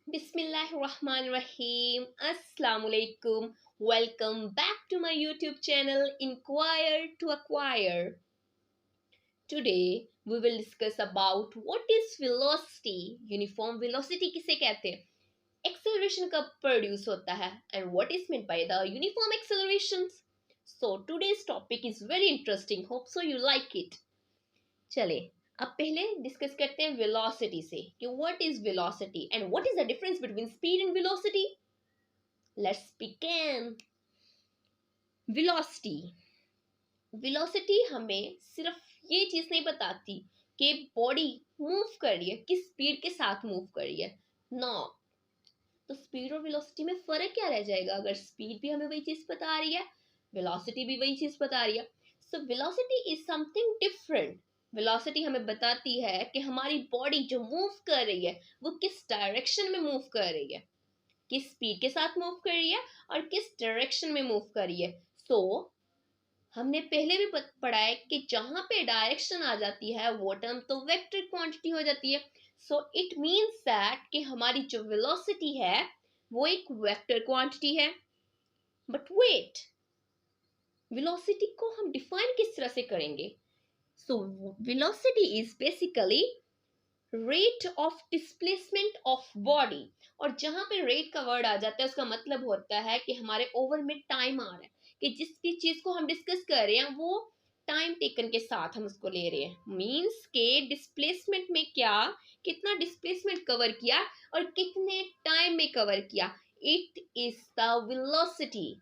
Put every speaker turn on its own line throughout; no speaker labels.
Bismillahirrahmanirrahim. Assalamualaikum. Welcome back to my YouTube channel Inquire to Acquire. Today we will discuss about what is velocity. Uniform velocity किसे कहते हैं? Acceleration कब produce होता है? And what is meant by the uniform accelerations? So today's topic is very interesting. Hope so you like it. चले अब पहले discuss करते हैं वेलोसिटी से कि what is velocity and what is the difference between speed and velocity. Let's begin. Velocity velocity हमें सिर्फ ये चीज नहीं बताती कि बॉडी मूव कर रही है, किस स्पीड के साथ मूव कर रही है। नो, तो स्पीड और वेलोसिटी में फर्क क्या रह जाएगा अगर स्पीड भी हमें वही चीज बता रही है, वेलोसिटी भी वही चीज बता रही है। So velocity is something different. Velocity हमें बताती है कि हमारी बॉडी जो मूव कर रही है वो किस डायरेक्शन में मूव कर रही है, किस स्पीड के साथ मूव कर रही है और किस डायरेक्शन में मूव कर रही है। सो हमने पहले भी पढ़ा है कि जहां पे डायरेक्शन आ जाती है वो टर्म तो वेक्टर क्वांटिटी हो जाती है। सो इट मींस दैट कि हमारी जो वेलोसिटी है वो एक वेक्टर क्वांटिटी है। बट वेट, वेलोसिटी को हम डिफाइन किस तरह से करेंगे? So velocity is basically rate of displacement of body। और जहां पे rate का वर्ड आ जाता है उसका मतलब होता है कि हमारे ओवर में टाइम आ रहा है, कि जिस भी चीज को हम डिस्कस कर रहे हैं वो टाइम टेकन के साथ हम उसको ले रहे हैं। मींस के डिस्प्लेसमेंट में क्या, कितना डिस्प्लेसमेंट कवर किया और कितने टाइम में कवर किया, it is the velocity.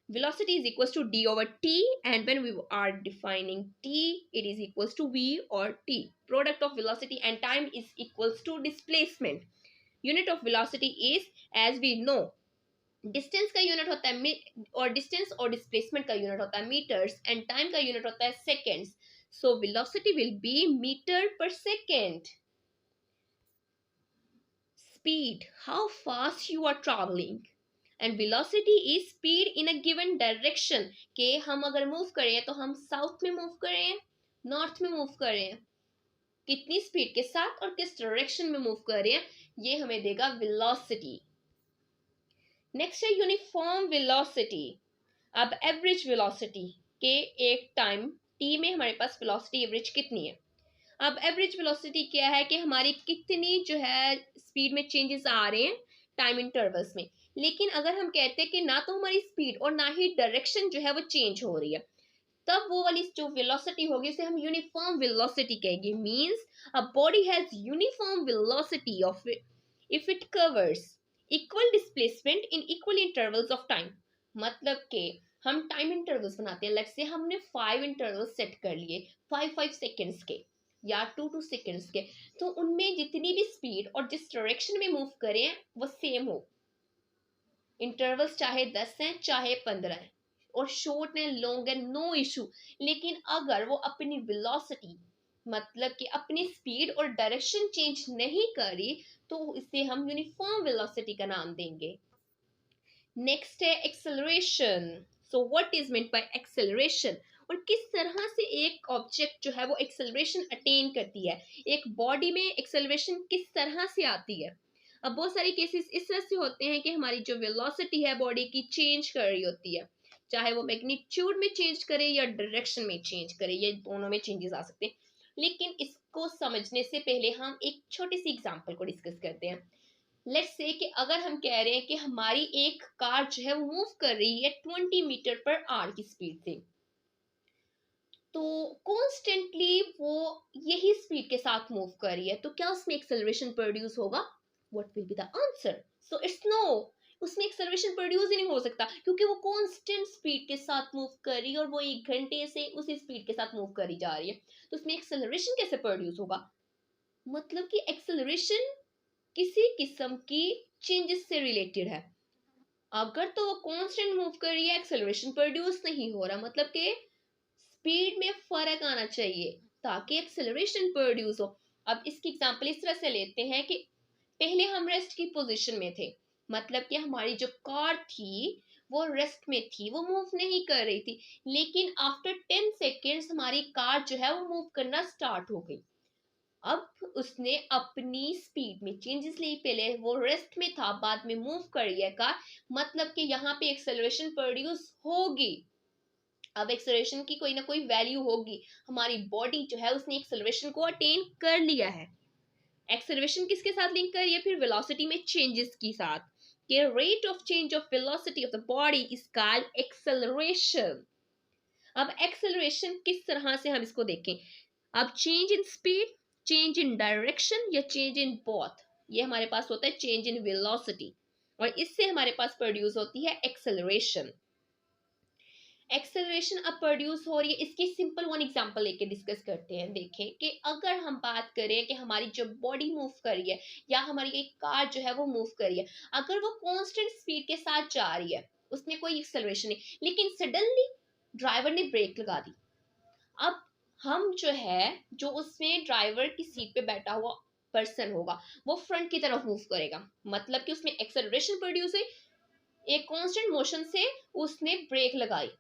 Velocity is equals to d over t, and when we are defining t, it is equals to v or t. Product of velocity and time is equals to displacement. Unit of velocity is, as we know, distance का unit होता है और distance और displacement का unit होता है meters, and time का unit होता है seconds. So velocity will be meter per second. Speed, how fast you are traveling. And velocity is speed in a given direction, के हम अगर मूव कर रहे हैं तो हम साउथ में मूव कर रहे हैं, नॉर्थ में मूव कर रहे हैं, कितनी स्पीड के साथ और किस डायरेक्शन में मूव कर रहे हैं, ये हमें देगा वेलोसिटी। नेक्स्ट है यूनिफॉर्म वेलोसिटी। अब एवरेज वेलोसिटी के एक टाइम टी में हमारे पास वेलोसिटी एवरेज कितनी है। अब एवरेज वेलोसिटी क्या है कि हमारी कितनी जो है स्पीड में चेंजेस आ रहे हैं टाइम इंटरवल्स में। लेकिन अगर हम कहते हैं कि ना तो हमारी स्पीड और ना ही डायरेक्शन जो है वो चेंज हो रही है, तब वो वाली जो वेलोसिटी होगी उसे हम यूनिफॉर्म वेलोसिटी कहेंगे। Means a body has uniform velocity of if it covers equal displacement in equal intervals of time. मतलब कि हम टाइम इंटरवल्स बनाते हैं, लेट्स से हमने 5 इंटरवल्स सेट कर लिए, 5 सेकेंड्स के या 2 सेकेंड्स के, तो उनमें जितनी भी स्पीड और जिस डायरेक्शन में मूव करें वो सेम हो। इंटरवल्स चाहे 10 हैं चाहे 15 हैं, और शॉर्ट है लॉन्ग है, नो इशू। लेकिन अगर वो अपनी वेलोसिटी मतलब कि अपनी स्पीड और डायरेक्शन चेंज नहीं करी तो इसे हम यूनिफॉर्म वेलोसिटी का नाम देंगे। नेक्स्ट है acceleration. So what is meant by acceleration, और किस तरह से एक ऑब्जेक्ट जो है वो एक्सेलरेशन अटेन करती है, एक बॉडी में एक्सेलरेशन किस तरह से आती है। अब बहुत सारे केसेस इस तरह से होते हैं कि हमारी जो वेलोसिटी है बॉडी की चेंज कर रही होती है, चाहे वो मैग्नीट्यूड में चेंज करे या डायरेक्शन में चेंज करे, ये दोनों में चेंजेस आ सकते हैं। लेकिन इसको समझने से पहले हम एक छोटी सी एग्जांपल को डिस्कस करते हैं। लेट्स से कि अगर हम कह रहे हैं कि हमारी एक कार जो है वो मूव कर रही है 20 मीटर पर आवर की स्पीड से, तो कॉन्स्टेंटली वो यही स्पीड के साथ मूव कर रही है, तो क्या उसमें एक्सेलरेशन प्रोड्यूस होगा? What will be the answer? So it's no, उसमें एक्सेलरेशन प्रोड्यूस ही नहीं हो सकता, क्योंकि वो कांस्टेंट स्पीड के साथ मूव कर रही है और वो 1 घंटे से उसी स्पीड के साथ मूव करी जा रही है, तो उसमें एक्सेलरेशन कैसे प्रोड्यूस होगा? मतलब कि एक्सेलरेशन किसी किस्म की चेंजेस से रिलेटेड है। अगर तो वो कांस्टेंट मूव कर रही है, एक्सेलरेशन प्रोड्यूस नहीं हो रहा, मतलब कि स्पीड में फर्क आना चाहिए ताकि एक्सेलरेशन प्रोड्यूस हो। अब इसकी एग्जांपल इस तरह से लेते हैं कि पहले हम रेस्ट की पोजीशन में थे, मतलब कि हमारी जो कार थी वो रेस्ट में थी, वो मूव नहीं कर रही थी, लेकिन आफ्टर 10 सेकेंड्स हमारी कार जो है वो मूव करना स्टार्ट हो गई। अब उसने अपनी स्पीड में चेंजेस ली, पहले वो रेस्ट में था, बाद में मूव कर रही है कार, मतलब कि यहाँ पे एक्सेलरेशन प्रोड्यूस होगी। अब एक्सेलरेशन की कोई ना कोई वैल्यू होगी, हमारी बॉडी जो है उसने एक्सेलरेशन को अटेन कर लिया है। एक्सेलरेशन किसके साथ लिंक करिए, फिर वेलोसिटी में चेंजेस के साथ, कि rate of change of velocity of the body is called acceleration. अब एक्सेलरेशन किस तरह से हम इसको देखें, अब change in speed, change in direction या चेंज इन बोथ, ये हमारे पास होता है चेंज इन वेलोसिटी, और इससे हमारे पास प्रोड्यूस होती है एक्सेलरेशन। एक्सेलरेशन अब प्रोड्यूस हो रही है, इसकी सिंपल वन एग्जांपल लेके डिस्कस करते हैं। देखें कि अगर हम बात करें कि हमारी जो बॉडी मूव कर रही है या हमारी एक कार जो है वो मूव कर रही है, अगर वो कांस्टेंट स्पीड के साथ जा रही है, उसमें कोई एक्सेलरेशन नहीं, लेकिन सडनली ड्राइवर ने ब्रेक लगा दी, अब हम जो है, जो उसमें ड्राइवर की सीट पे बैठा हुआ पर्सन होगा वो फ्रंट की तरफ मूव करेगा, मतलब कि उसमें एक्सेलरेशन प्रोड्यूस हुई, एक कांस्टेंट मोशन से उसने ब्रेक लगाई,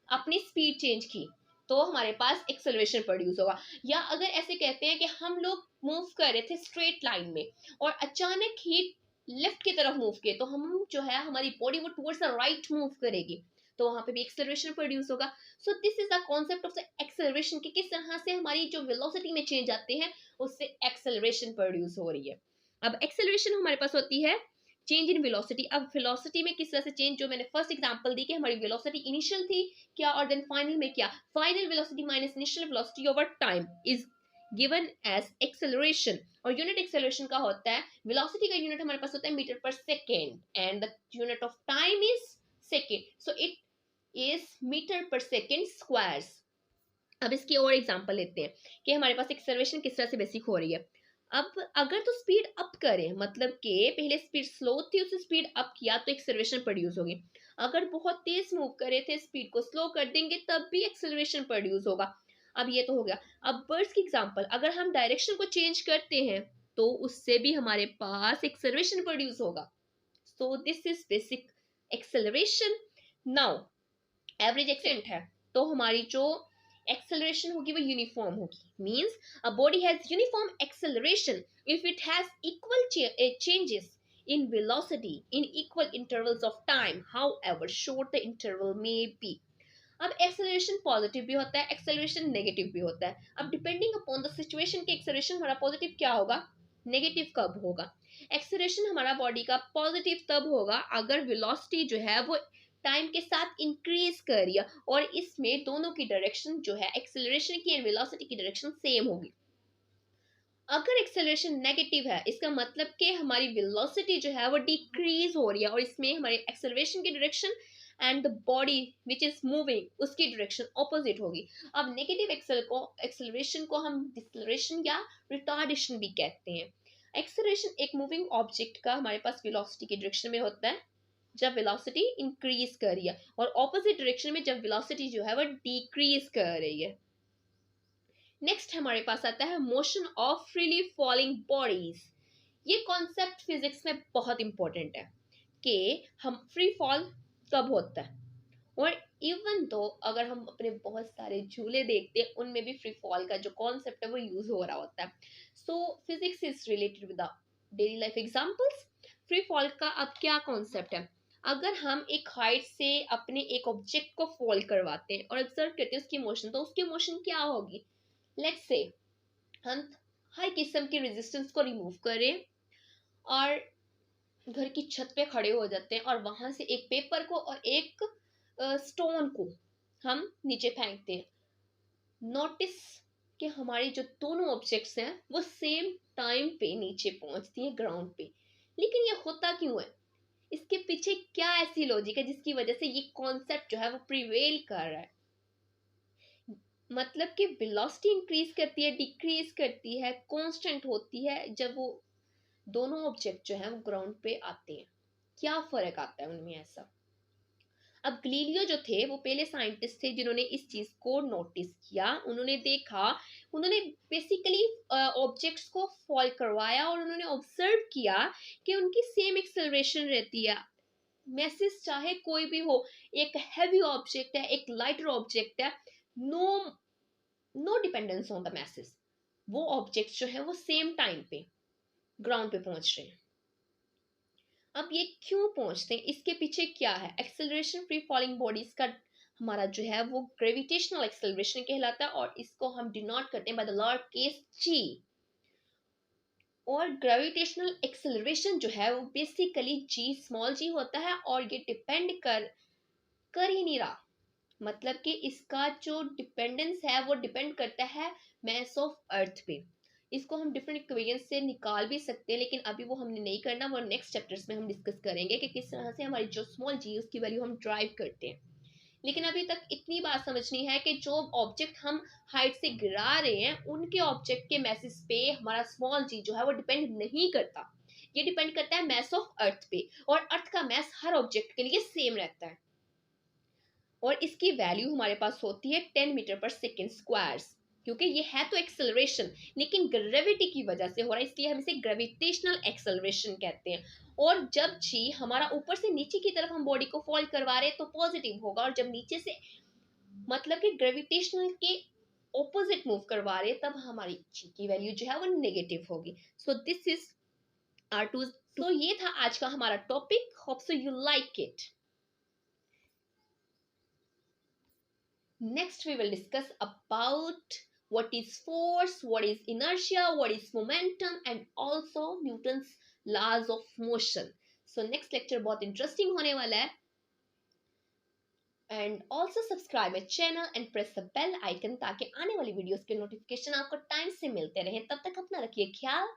अपनी स्पीड चेंज की, तो हमारे पास एक्सेलरेशन प्रोड्यूस होगा। या अगर ऐसे कहते हैं कि हम लोग मूव कर रहे थे स्ट्रेट लाइन में और अचानक ही लेफ्ट की तरफ मूव किए, तो हम जो है हमारी बॉडी वो टुवर्ड्स द राइट मूव करेगी, तो वहां पे भी एक्सेलरेशन प्रोड्यूस होगा। सो this is the concept of the acceleration, कि किस तरह से हमारी जो वेलोसिटी में चेंज आते हैं उससे एक्सेलरेशन प्रोड्यूस हो रही है। अब एक्सेलरेशन हमारे पास होती है चेंज इन वेलोसिटी। अब वेलोसिटी में किस तरह से चेंज, जो मैंने फर्स्ट एग्जांपल दी कि हमारी वेलोसिटी इनिशियल थी क्या, और देन फाइनल में क्या, final velocity minus initial velocity over time is given as acceleration, और यूनिट एक्सेलरेशन का होता है, वेलोसिटी का यूनिट हमारे पास होता है metre per second and the unit of time is second, so it is metre per second squares. अब इसकी और एग्जांपल लेते हैं कि हमारे पास एक्सेलरेशन किस तरह से बेसिक हो रही है। अब अगर तो स्पीड अप करें, मतलब कि पहले स्पीड स्लो थी उसे स्पीड अप किया तो एक्सेलरेशन प्रोड्यूस होगी, अगर बहुत तेज मूव करे थे स्पीड को स्लो कर देंगे तब भी एक्सेलरेशन प्रोड्यूस होगा। अब ये तो हो गया। अब बर्ड्स की एग्जांपल, अगर हम डायरेक्शन को चेंज करते हैं तो उससे भी हमारे पास एक्सेलरेशन प्रोड्यूस होगा। सो this is basic acceleration. Now average accent है, तो हमारी जो एक्सेलरेशन होगी वो यूनिफॉर्म होगी, means a body has uniform acceleration if it has equal changes in velocity in equal intervals of time, however short the interval may be. अब acceleration positive भी होता है, एक्सेलरेशन नेगेटिव भी होता है। अब डिपेंडिंग अपॉन द सिचुएशन के acceleration हमारा पॉजिटिव क्या होगा, नेगेटिव कब होगा। एक्सेलरेशन हमारा बॉडी का पॉजिटिव तब होगा अगर वेलोसिटी जो है वो टाइम के साथ इंक्रीज कर रही है, और इसमें दोनों की डायरेक्शन जो है एक्सेलरेशन की एंड वेलोसिटी की डायरेक्शन सेम होगी। अगर एक्सेलरेशन नेगेटिव है, इसका मतलब कि हमारी वेलोसिटी जो है वो डिक्रीज हो रही है, और इसमें हमारी एक्सेलरेशन की direction and the body which is moving उसकी डायरेक्शन ऑपोजिट होगी। अब नेगेटिव एक्सेलरेशन को हम डिसलेरेशन या रिटार्डेशन भी कहते हैं। एक्सेलरेशन एक मूविंग ऑब्जेक्ट का हमारे पास वेलोसिटी की डायरेक्शन में होता है जब वेलोसिटी इंक्रीज कर रही है, और ऑपोजिट डायरेक्शन में जब वेलोसिटी जो है वो डिक्रीज कर रही है। नेक्स्ट हमारे पास आता है motion of freely falling bodies. ये कॉन्सेप्ट फिजिक्स में बहुत इंपॉर्टेंट है कि हम फ्री फॉल कब होता है, और इवन तो अगर हम अपने बहुत सारे झूले देखते हैं उनमें भी फ्री फॉल का जो कॉन्सेप्ट है वो यूज हो रहा होता है। सो physics is related with daily life examples. Free fall का अब क्या कॉन्सेप्ट है, अगर हम एक हाइट से अपने एक ऑब्जेक्ट को फॉल करवाते हैं और ऑब्जर्व करते हैं उसकी मोशन, तो उसकी मोशन क्या होगी। लेट्स से हम हर किस्म के रेजिस्टेंस को रिमूव करें और घर की छत पे खड़े हो जाते हैं, और वहां से एक पेपर को और एक स्टोन को हम नीचे फेंकते हैं। नोटिस कि हमारी जो दोनों ऑब्जेक्ट्स हैं वो सेम टाइम पे नीचे पहुंचती हैं ग्राउंड पे, लेकिन ये होता क्यों है, इसके पीछे क्या ऐसी लॉजिक है जिसकी वजह से ये कॉन्सेप्ट जो है वो प्रिवेल कर रहा है। मतलब कि वेलोसिटी इंक्रीज करती है, डिक्रीज करती है, कांस्टेंट होती है जब वो दोनों ऑब्जेक्ट जो है वो ग्राउंड पे आते हैं। क्या फर्क आता है उनमें ऐसा। अब गलीलियो जो थे वो पहले साइंटिस्ट थे जिन्होंने इस चीज को नोटिस किया, उन्होंने देखा, उन्होंने बेसिकली ऑब्जेक्ट्स को फॉल करवाया और उन्होंने ऑब्जर्व किया कि उनकी सेम एक्सेलरेशन रहती है, मैसेज चाहे कोई भी हो, एक हैवी ऑब्जेक्ट है एक लाइटर ऑब्जेक्ट है, no no dependence on the message, वो ऑब्जेक्ट्स जो है वो सेम टाइम पे ग्राउंड पे पहुंच रहे हैं। अब ये क्यों पहुंचते हैं, इसके पीछे क्या है? एक्सेलरेशन फ्री फॉलिंग बॉडीज का हमारा जो है वो ग्रेविटेशनल एक्सेलरेशन कहलाता है, और इसको हम डिनोट करते हैं बाय द लोअर केस जी। और ग्रेविटेशनल एक्सेलरेशन जो है वो बेसिकली जी स्मॉल जी होता है, और ये डिपेंड कर ही नहीं रहा, मतलब कि इसका जो डिपेंडेंस है वो डिपेंड करता है मास ऑफ अर्थ पे। इसको हम डिफरेंट इक्वेशंस से निकाल भी सकते हैं, लेकिन अभी वो हमने नहीं करना, वो नेक्स्ट चैप्टर्स में हम डिस्कस करेंगे कि किस तरह से हमारी जो स्मॉल जी उसकी वैल्यू हम ड्राइव करते हैं। लेकिन अभी तक इतनी बात समझनी है कि जो ऑब्जेक्ट हम हाइट से गिरा रहे हैं उनके ऑब्जेक्ट के मैसेज पे हमारा स्मॉल जी जो है वो डिपेंड नहीं करता, ये डिपेंड करता है मैस ऑफ अर्थ पे, और अर्थ का मैस हर ऑब्जेक्ट के लिए सेम रहता है, और इसकी वैल्यू हमारे पास होती है 10 मीटर पर सेकेंड स्क्वायर्स, क्योंकि ये है तो एक्सेलरेशन लेकिन ग्रेविटी की वजह से हो रहा है, इसलिए हम इसे ग्रेविटेशनल एक्सेलरेशन कहते हैं। और जब जी हमारा ऊपर से नीचे की तरफ हम बॉडी को फॉल करवा रहे हैं तो पॉजिटिव होगा, और जब नीचे से मतलब कि ग्रेविटेशनल के ऑपोजिट मूव करवा रहे हैं तब हमारी जी की वैल्यू जो है वो नेगेटिव होगी। So this is R two. तो ये था आज का हमारा topic, hope so you like it. Next, we will discuss about what is force, what is inertia, what is momentum, and also Newton's laws of motion. So next lecture बहुत interesting होने वाला है. And also subscribe my channel and press the bell icon ताकि आने वाली videos के notification आपको time से मिलते रहें. तब तक अपना रखिए ख्याल.